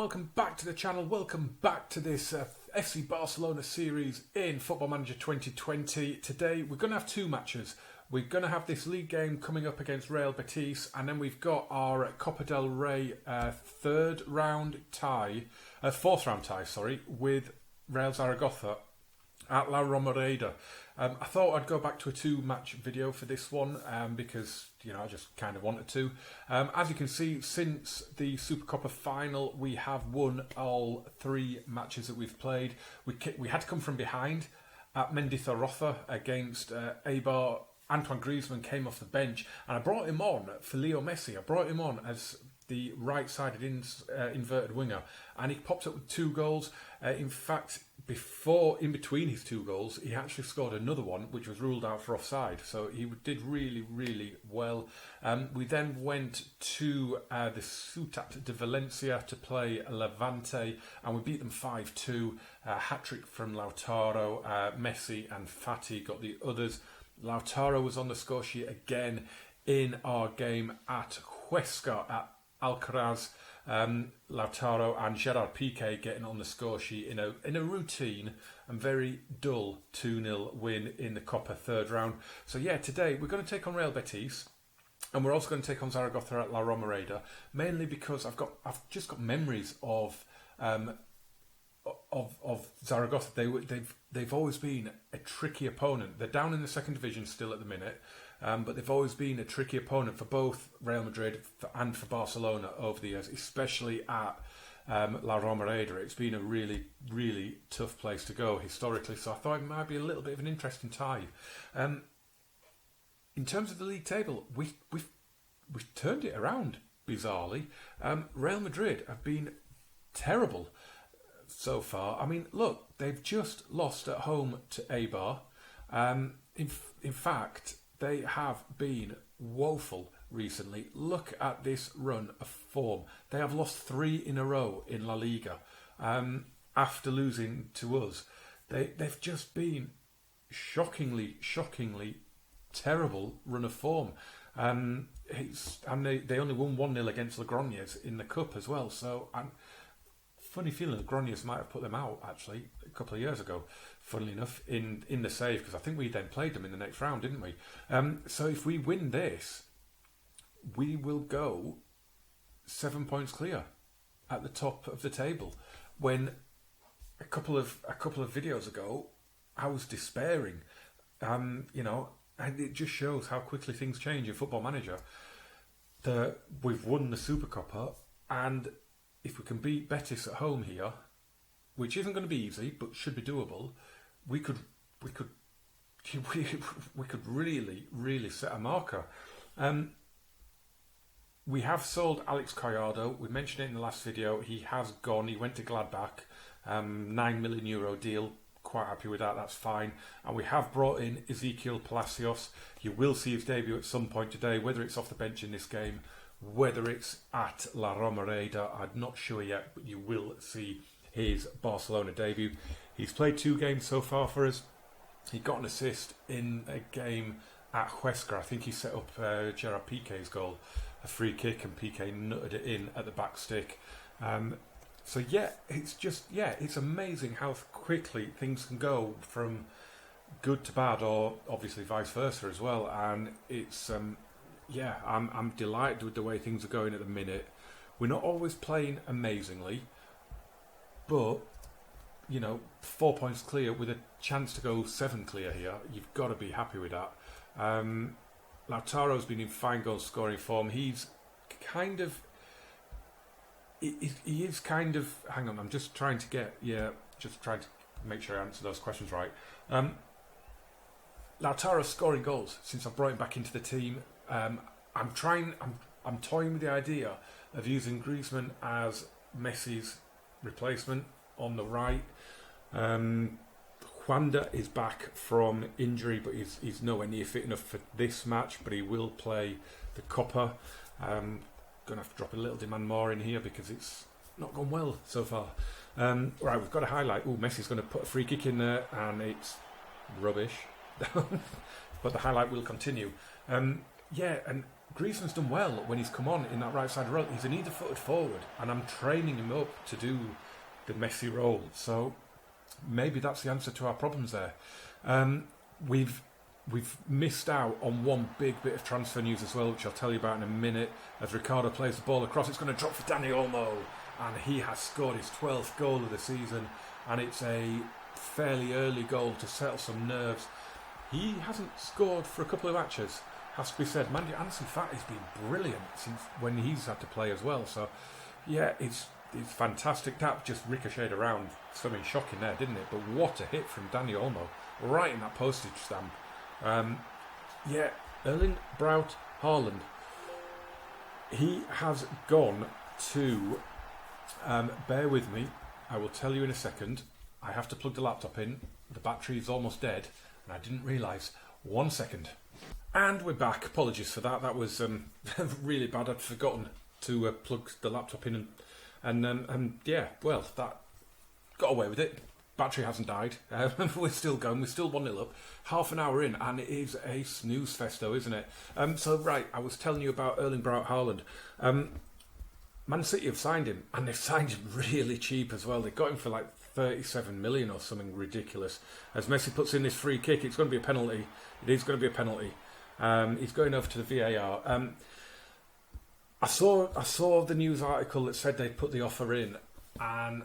welcome back to the channel. Welcome back to this FC Barcelona series in Football Manager 2020. Today we're going to have two matches. We're going to have this league game coming up against Real Betis, and then we've got our Copa del Rey fourth round tie, with Real Zaragoza at La Romareda. I thought I'd go back to a two-match video for this one because, I just kind of wanted to. As you can see, since the Supercopa final, we have won all three matches that we've played. We had to come from behind at Mendizorroza against Eibar. Antoine Griezmann came off the bench, and I brought him on for Leo Messi. I brought him on as the right-sided inverted winger, and he popped up with 2 goals. In fact, in between his 2 goals, he actually scored another one, which was ruled out for offside. So he did really, really well. We then went to the Ciutat de Valencia to play Levante, and we beat them 5-2. Hat-trick from Lautaro, Messi and Fati got the others. Lautaro was on the score sheet again in our game at Huesca at Alcaraz. Lautaro and Gerard Piqué getting on the score sheet in a routine and very dull 2-0 win in the Copa third round. So yeah, today we're going to take on Real Betis, and we're also going to take on Zaragoza at La Romareda, mainly because I've just got memories of Zaragoza. They've always been a tricky opponent. They're down in the second division still at the minute, but they've always been a tricky opponent for both Real Madrid and for Barcelona over the years, especially at La Romareda. It's been a really, really tough place to go historically, so I thought it might be a little bit of an interesting tie. In terms of the league table, we've turned it around, bizarrely. Real Madrid have been terrible so far. I mean, look, they've just lost at home to Eibar. In fact, they have been woeful recently. Look at this run of form. They have lost 3 in a row in La Liga after losing to us. They've just been shockingly terrible run of form. And they only won 1-0 against Logroñés in the Cup as well. So funny feeling Logroñés might have put them out actually a couple of years ago, funnily enough, in the save, because I think we then played them in the next round, didn't we? So if we win this, we will go 7 points clear at the top of the table, when a couple of videos ago I was despairing. And it just shows how quickly things change in Football Manager. We've won the Supercopa, and if we can beat Betis at home here, which isn't going to be easy but should be doable, we could really set a marker. We have sold Alex Collado. We mentioned it in the last video. He has gone. He went to Gladbach. €9 million deal. Quite happy with that. That's fine. And we have brought in Ezequiel Palacios. You will see his debut at some point today, whether it's off the bench in this game, whether it's at La Romareda, I'm not sure yet, but you will see his Barcelona debut. He's played 2 games so far for us. He got an assist in a game at Huesca. I think he set up Gerard Piqué's goal, a free kick, and Piqué nutted it in at the back stick. So yeah, it's amazing how quickly things can go from good to bad, or obviously vice versa as well. And it's I'm delighted with the way things are going at the minute. We're not always playing amazingly, but 4 points clear with a chance to go 7 clear here. You've got to be happy with that. Lautaro's been in fine goal scoring form. He's kind of, he is kind of. Hang on, I'm just trying to make sure I answer those questions right. Lautaro's scoring goals since I brought him back into the team. I'm toying with the idea of using Griezmann as Messi's replacement on the right. Juanda is back from injury, but he's nowhere near fit enough for this match, but he will play the Copa. Going to have to drop a little demand more in here because it's not gone well so far. Right, we've got a highlight. Messi's going to put a free kick in there, and it's rubbish. But the highlight will continue. yeah, and Griezmann's done well when he's come on in that right side role. He's an either-footed forward, and I'm training him up to do the Messi role. So maybe that's the answer to our problems there. We've missed out on one big bit of transfer news as well, which I'll tell you about in a minute. As Ricardo plays the ball across, it's going to drop for Dani Olmo, and he has scored his 12th goal of the season, and it's a fairly early goal to settle some nerves. He hasn't scored for a couple of matches, has to be said. Mandy Ansu Fati's been brilliant since when he's had to play as well. So, yeah, it's fantastic. That just ricocheted around. Something shocking there, didn't it? But what a hit from Dani Olmo, right in that postage stamp. Yeah, Erling Braut Haaland. He has gone to. Bear with me. I will tell you in a second. I have to plug the laptop in. The battery is almost dead, and I didn't realise. 1 second. And we're back. Apologies for that. That was really bad. I'd forgotten to plug the laptop in, and yeah, well, that got away with it. Battery hasn't died. We're still going. We're still 1-0 up. Half an hour in, and it is a snooze festo, isn't it? So right, I was telling you about Erling Braut Haaland. Man City have signed him, and they've signed him really cheap as well. They got him for like 37 million or something ridiculous. As Messi puts in this free kick, it's going to be a penalty. It is going to be a penalty. He's going over to the VAR. I saw the news article that said they put the offer in, and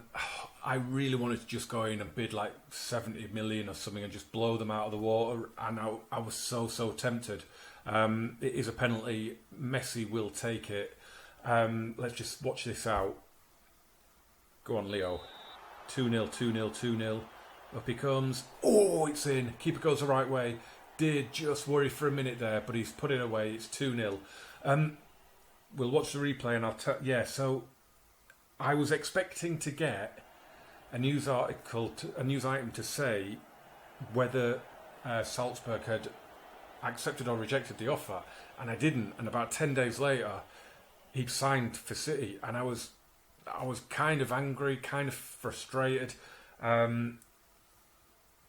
I really wanted to just go in and bid like 70 million or something and just blow them out of the water. And I was so tempted. It is a penalty. Messi will take it. Let's just watch this out. Go on, Leo. 2-0, 2-0, 2-0. Up he comes. Oh, it's in. Keeper goes the right way. Did just worry for a minute there, but he's put it away. It's 2-0. We'll watch the replay and I'll tell. Yeah, so I was expecting to get a news article, a news item to say whether Salzburg had accepted or rejected the offer, and I didn't. And about 10 days later, he'd signed for City, and I was kind of angry, kind of frustrated.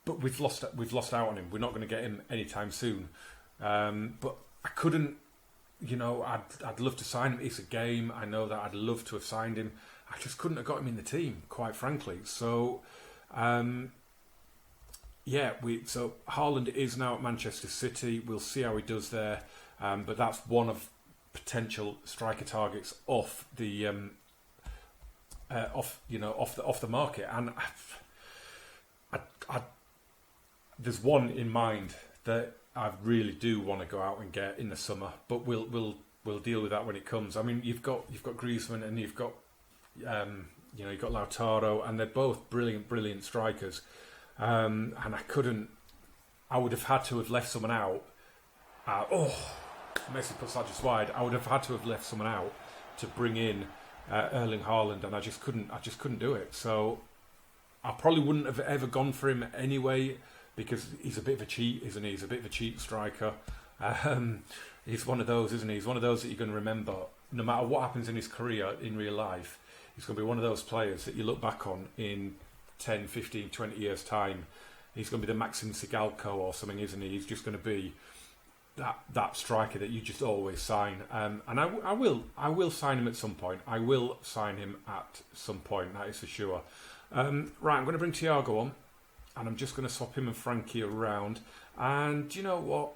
But we've lost out on him. We're not going to get him anytime soon. But I couldn't. You know, I'd love to sign him. It's a game. I know that I'd love to have signed him. I just couldn't have got him in the team, quite frankly. So, so Haaland is now at Manchester City. We'll see how he does there. But that's one of potential striker targets off the off the market. And I there's one in mind that I really do want to go out and get in the summer, but we'll deal with that when it comes. I mean, you've got Griezmann and you've got you've got Lautaro, and they're both brilliant strikers. And I would have had to have left someone out. Messi puts that just wide. I would have had to have left someone out to bring in Erling Haaland, and I just couldn't do it. So I probably wouldn't have ever gone for him anyway, because he's a bit of a cheat, isn't he? He's a bit of a cheat striker. He's one of those, isn't he? He's one of those that you're going to remember. No matter what happens in his career, in real life, he's going to be one of those players that you look back on in 10, 15, 20 years' time. He's going to be the Maxim Sigalko or something, isn't he? He's just going to be that striker that you just always sign. And I will sign him at some point. I will sign him at some point, that is for sure. Right, I'm going to bring Thiago on. And I'm just going to swap him and Frankie around. And do you know what?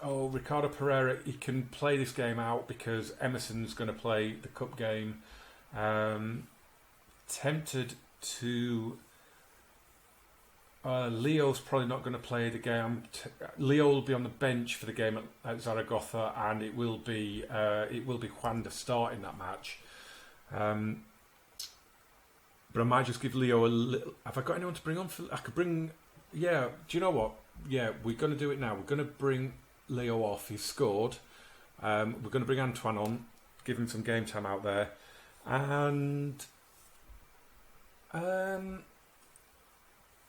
Ricardo Pereira, he can play this game out because Emerson's going to play the cup game. Tempted to... Leo's probably not going to play the game. Leo will be on the bench for the game at Zaragoza, and it will be Juan starting that match. But I might just give Leo a little... Have I got anyone to bring on? I could bring... Yeah, do you know what? Yeah, we're going to do it now. We're going to bring Leo off. He's scored. We're going to bring Antoine on, give him some game time out there. And... I'm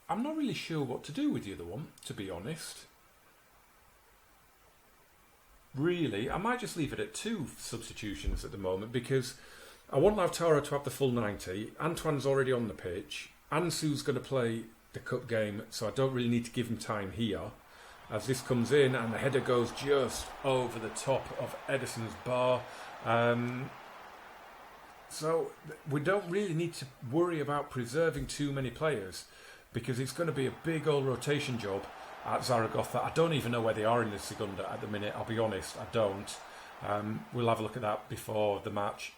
not really sure what to do with the other one, to be honest. Really, I might just leave it at 2 substitutions at the moment, because I want Lautaro to have the full 90. Antoine's already on the pitch. Ansu's going to play the cup game, so I don't really need to give him time here. as this comes in, and the header goes just over the top of Ederson's bar. So we don't really need to worry about preserving too many players, because it's going to be a big old rotation job at Zaragoza. I don't even know where they are in the Segunda at the minute, I'll be honest, I don't. We'll have a look at that before the match,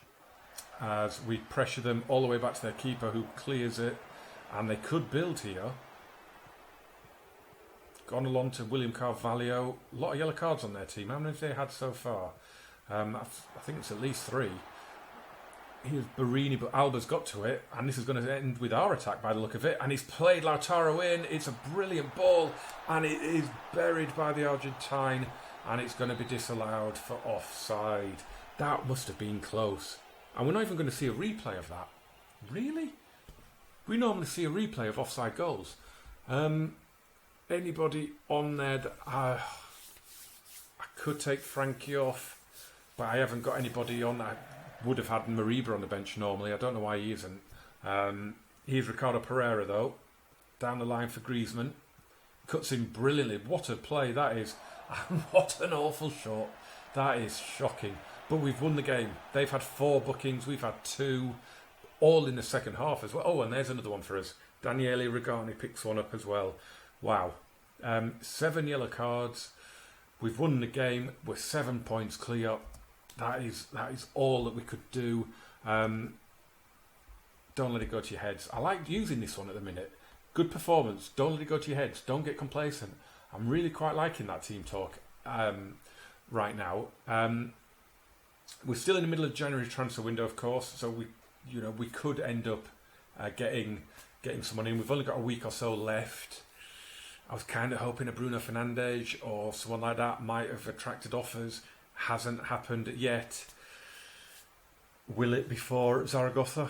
as we pressure them all the way back to their keeper, who clears it, and they could build here. Gone along to William Carvalho. A lot of yellow cards on their team. How many have they had so far? I think it's at least 3. Here's Barini, but Alba's got to it, and this is going to end with our attack by the look of it, and he's played Lautaro in. It's a brilliant ball, and it is buried by the Argentine, and it's going to be disallowed for offside. That must have been close, and we're not even going to see a replay of that. Really? We normally see a replay of offside goals. Anybody on there that I could take Frankie off, but I haven't got anybody on. I would have had Mariba on the bench normally. I don't know why he isn't. Here's Ricardo Pereira though, down the line for Griezmann. Cuts in brilliantly. What a play that is. What an awful shot. That is shocking. But we've won the game. They've had 4 bookings. We've had 2. All in the second half as well. Oh, and there's another one for us. Daniele Regani picks one up as well. Wow. 7 yellow cards. We've won the game. We're 7 points clear. That is all that we could do. Don't let it go to your heads. I like using this one at the minute. Good performance. Don't let it go to your heads. Don't get complacent. I'm really quite liking that team talk right now. We're still in the middle of January transfer window, of course, so we could end up getting someone in. We've only got a week or so left. I was kind of hoping a Bruno Fernandes or someone like that might have attracted offers. Hasn't happened yet. Will it before Zaragoza?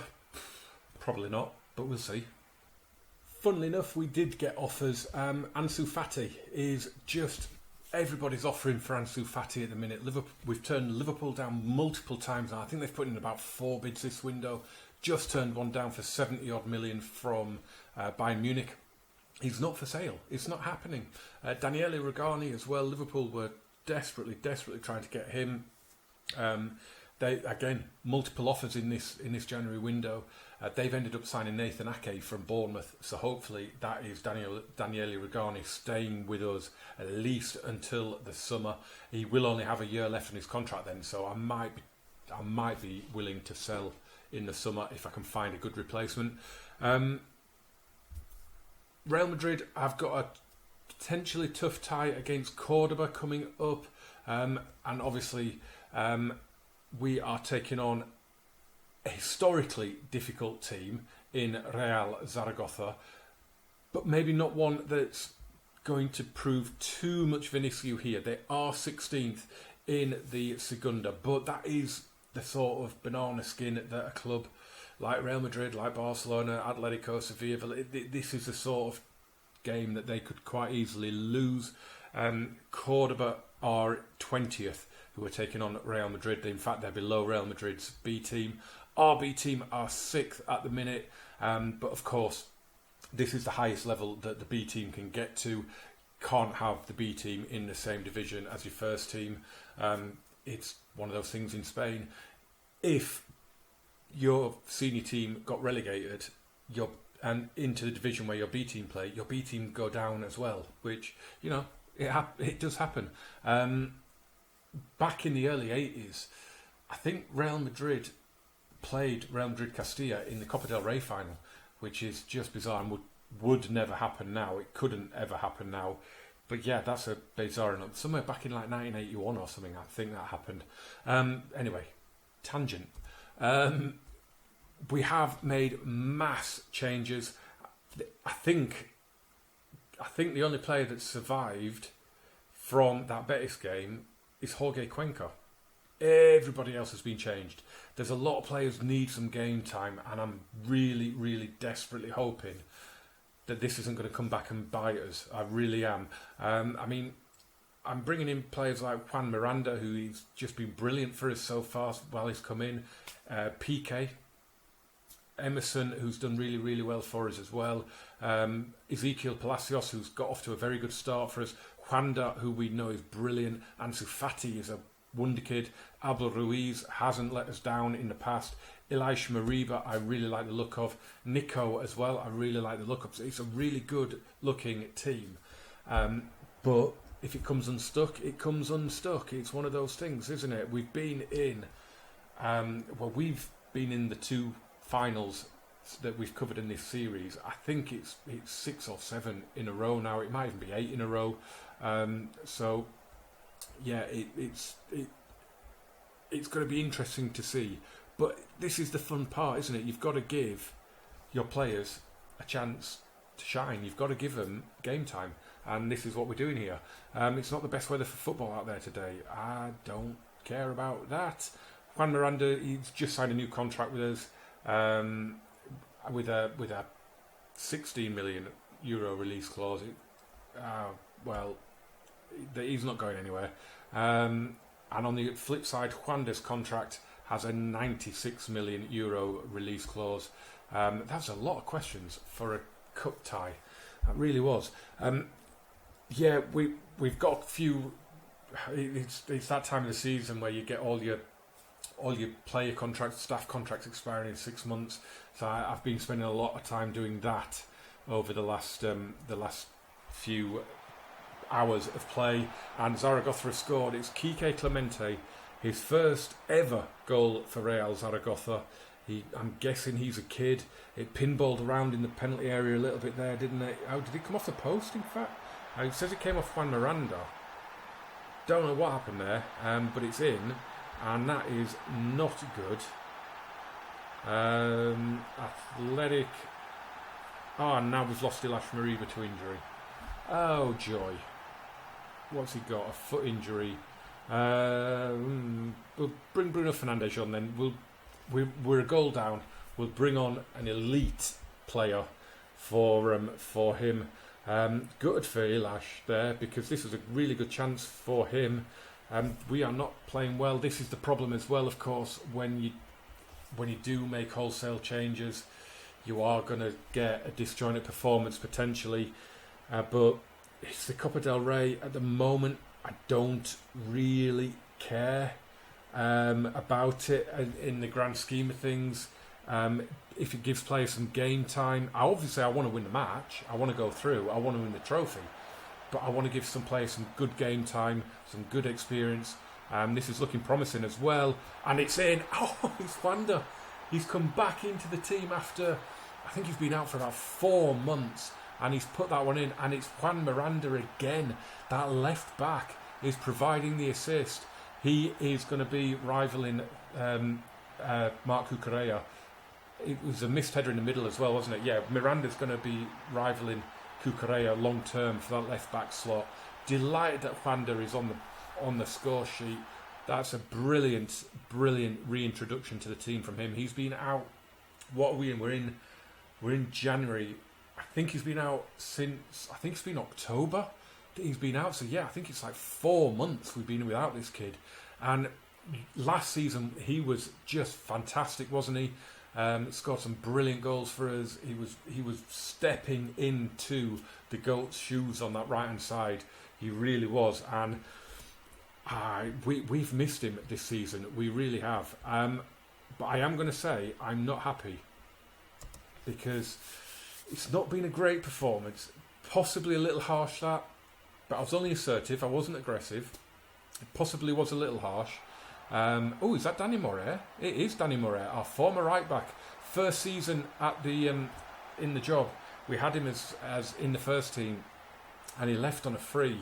Probably not, but we'll see. Funnily enough, we did get offers. Ansu Fati is just... Everybody's offering for Ansu Fati at the minute. We've turned Liverpool down multiple times now. I think they've put in about 4 bids this window. Just turned one down for 70 odd million from Bayern Munich. He's not for sale. It's not happening. Daniele Regani as well. Liverpool were desperately trying to get him. They again multiple offers in this January window. They've ended up signing Nathan Ake from Bournemouth, so hopefully that is Daniele Regani staying with us at least until the summer. He will only have a year left on his contract then, so I might be willing to sell in the summer if I can find a good replacement. Real Madrid, I've got a potentially tough tie against Cordoba coming up, and obviously we are taking on a historically difficult team in Real Zaragoza, but maybe not one that's going to prove too much of an issue here. They are 16th in the Segunda, but that is the sort of banana skin that a club like Real Madrid, like Barcelona, Atletico, Sevilla, this is the sort of game that they could quite easily lose. Cordoba are 20th, who are taking on Real Madrid. In fact, they're below Real Madrid's B team. Our B team are 6th at the minute, but of course, this is the highest level that the B team can get to. Can't have the B team in the same division as your first team. It's one of those things in Spain. If your senior team got relegated, and into the division where your B team play, your B team go down as well, which, it does happen. Back in the early 80s, I think Real Madrid played Real Madrid Castilla in the Copa del Rey final, which is just bizarre and would never happen now. It couldn't ever happen now. But yeah, that's a bizarre enough. Somewhere back in like 1981 or something, I think that happened. Anyway, tangent. We have made mass changes. I think the only player that survived from that Betis game is Jorge Cuenca. Everybody else has been changed. There's a lot of players who need some game time, and I'm really, really desperately hoping that this isn't going to come back and bite us. I really am. I'm bringing in players like Juan Miranda, who's just been brilliant for us so far while he's come in. Piqué. Emerson, who's done really, really well for us as well. Ezekiel Palacios, who's got off to a very good start for us. Juanda, who we know is brilliant. Ansu Fati is a wonder kid. Abel Ruiz hasn't let us down in the past. Elish Mariba, I really like the look of. Nico as well, I really like the look of. So it's a really good looking team. But if it comes unstuck, it comes unstuck. It's one of those things, isn't it? We've been in, we've been in the 2 finals that we've covered in this series. I think it's 6 or 7 in a row now. It might even be 8 in a row. So yeah, it's going to be interesting to see. But this is the fun part, isn't it? You've got to give your players a chance to shine. You've got to give them game time. And this is what we're doing here. It's not the best weather for football out there today. I don't care about that. Juan Miranda, he's just signed a new contract with us, with a 16 million euro release clause. Well, he's not going anywhere. And on the flip side, Juanda's contract has a 96 million euro release clause. That's a lot of questions for a cup tie. That really was. Yeah, we've got a few. It's that time of the season where you get all your player contracts, staff contracts expiring in 6 months. So I've been spending a lot of time doing that over the last few hours of play. And Zaragoza has scored. It's Quique Clemente, his first ever goal for Real Zaragoza. I'm guessing he's a kid. It pinballed around in the penalty area a little bit there, didn't it? Oh, did it come off the post, in fact? It says it came off Juan Miranda. Don't know what happened there, but it's in, and that is not good. Athletic. Oh, now we've lost Elish Mariba to injury. Oh, joy. What's he got? A foot injury. We'll bring Bruno Fernandes on then. We're a goal down. We'll bring on an elite player for him. Gutted for Elish there, because this is a really good chance for him. We are not playing well. This is the problem as well, of course, when you do make wholesale changes, you are going to get a disjointed performance potentially. But it's the Copa del Rey at the moment. I don't really care about it in the grand scheme of things. If it gives players some game time, I want to win the match. I want to go through. I want to win the trophy. But I want to give some players some good game time, some good experience. This is looking promising as well. And it's in. Oh, it's Juanda. He's come back into the team after, I think he's been out for about 4 months. And he's put that one in. And it's Juan Miranda again. That left back is providing the assist. He is going to be rivaling Marc Cucurella. It was a missed header in the middle as well, wasn't it? Yeah, Miranda's going to be rivaling Cucurella long term for that left back slot. Delighted that Juanda is on the score sheet. That's a brilliant reintroduction to the team from him. He's been out. What are we in? We're in January. I think he's been out since. I think it's been October. He's been out. So yeah, I think it's like 4 months we've been without this kid. And last season he was just fantastic, wasn't he? Scored some brilliant goals for us. He was stepping into the GOAT's shoes on that right hand side. He really was, and we've missed him this season. We really have. But I am going to say I'm not happy, because it's not been a great performance. Possibly a little harsh, that, but I was only assertive. I wasn't aggressive. It possibly was a little harsh. Is that Danny Moret? It is Danny Moret, our former right back. First season at the in the job, we had him as in the first team, and he left on a free.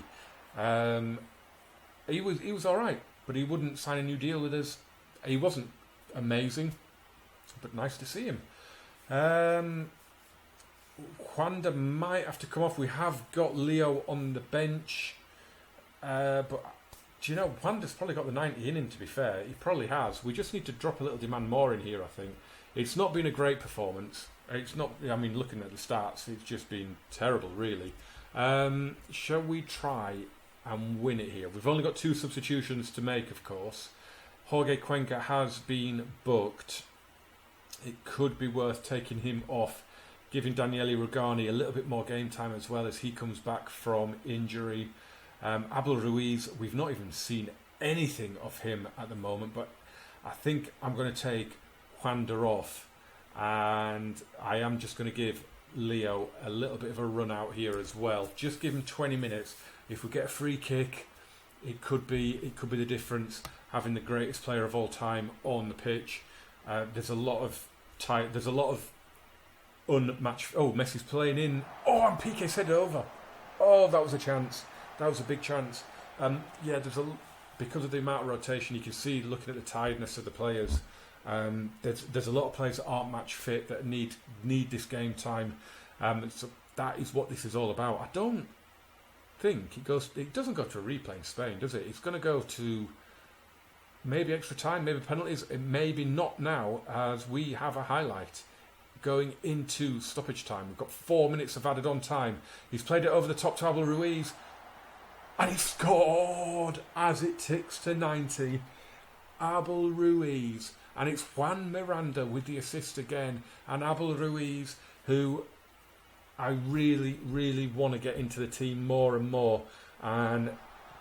He was all right, but he wouldn't sign a new deal with us. He wasn't amazing, but nice to see him. Juanda might have to come off. We have got Leo on the bench, but. Do you know, Juanda's probably got the 90 in him, to be fair. He probably has. We just need to drop a little demand more in here, I think. It's not been a great performance. It's not, I mean, looking at the stats, it's just been terrible, really. Shall we try and win it here? We've only got 2 substitutions to make, of course. Jorge Cuenca has been booked. it could be worth taking him off, giving Daniele Rugani a little bit more game time as well as he comes back from injury. Abel Ruiz, we've not even seen anything of him at the moment, but I think I'm going to take Juanda off, and I am just going to give Leo a little bit of a run out here as well. Just give him 20 minutes. If we get a free kick, it could be the difference, having the greatest player of all time on the pitch. There's a lot of unmatched. Oh, Messi's playing in. Oh, and Piqué said it over. Oh, that was a chance. That was a big chance. Yeah, because of the amount of rotation, you can see, looking at the tiredness of the players. There's a lot of players that aren't match fit, that need this game time. So that is what this is all about. I don't think it doesn't go to a replay in Spain, does it? It's going to go to maybe extra time, maybe penalties, maybe not now, as we have a highlight going into stoppage time. We've got 4 minutes of added on time. He's played it over the top to Abel Ruiz, and he scored as it ticks to 90. Abel Ruiz, and it's Juan Miranda with the assist again, and Abel Ruiz, who I really, really want to get into the team more and more, and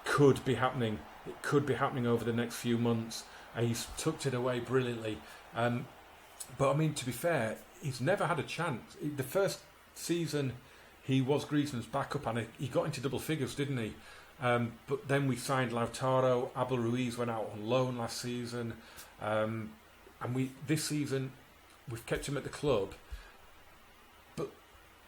could be happening. It could be happening over the next few months. He's tucked it away brilliantly. But I mean, to be fair, he's never had a chance. The first season, he was Griezmann's backup, and he got into double figures, didn't he? But then we signed Lautaro. Abel Ruiz went out on loan last season, and this season we've kept him at the club. But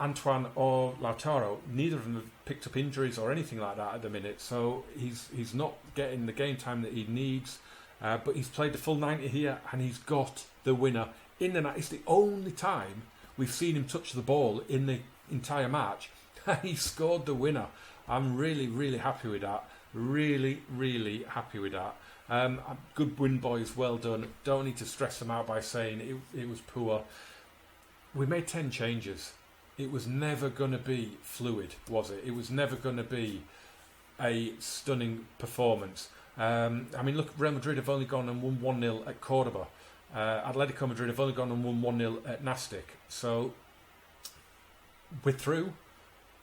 Antoine or Lautaro, neither of them have picked up injuries or anything like that at the minute, so he's not getting the game time that he needs. But he's played the full 90 here, and he's got the winner in the night. It's the only time we've seen him touch the ball in the entire match. He scored the winner. I'm really, really happy with that. Really, really happy with that. Good win, boys. Well done. Don't need to stress them out by saying it was poor. We made 10 changes. It was never going to be fluid, was it? It was never going to be a stunning performance. I mean, look, Real Madrid have only gone and won 1-0 at Cordoba. Atletico Madrid have only gone and won 1-0 at Nastic. So, we're through.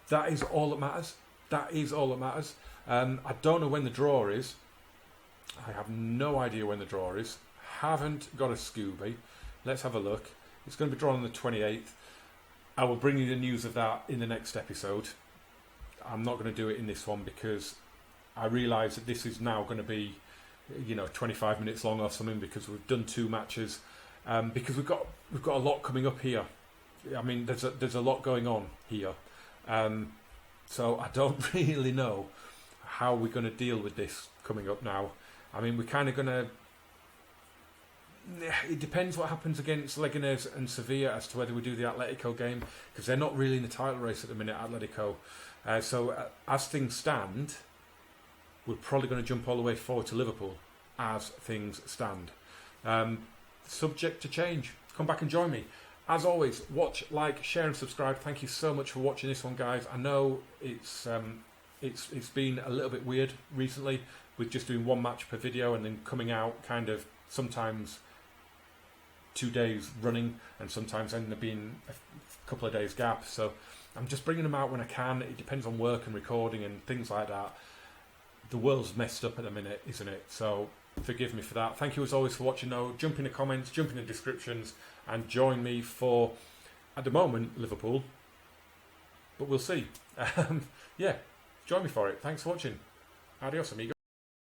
That is all that matters. That is all that matters. I don't know when the draw is. I have no idea when the draw is. Haven't got a Scooby. Let's have a look. It's going to be drawn on the 28th. I will bring you the news of that in the next episode. I'm not going to do it in this one because I realise that this is now going to be, 25 minutes long or something, because we've done 2 matches. Because we've got a lot coming up here. I mean, there's a lot going on here. So I don't really know how we're going to deal with this coming up now. I mean, we're kind of going to... It depends what happens against Leganés and Sevilla as to whether we do the Atletico game, because they're not really in the title race at the minute, Atletico. So as things stand, we're probably going to jump all the way forward to Liverpool as things stand. Subject to change. Come back and join me. As always, watch, like, share and subscribe. Thank you so much for watching this one, guys. I know it's been a little bit weird recently with just doing 1 match per video and then coming out kind of sometimes 2 days running and sometimes ending up being a couple of days gap. So I'm just bringing them out when I can. It depends on work and recording and things like that. The world's messed up at the minute, isn't it? So forgive me for that. Thank you as always for watching though. Jump in the comments, jump in the descriptions, and join me for, at the moment, Liverpool. But we'll see. Yeah, join me for it. Thanks for watching. Adios, amigo.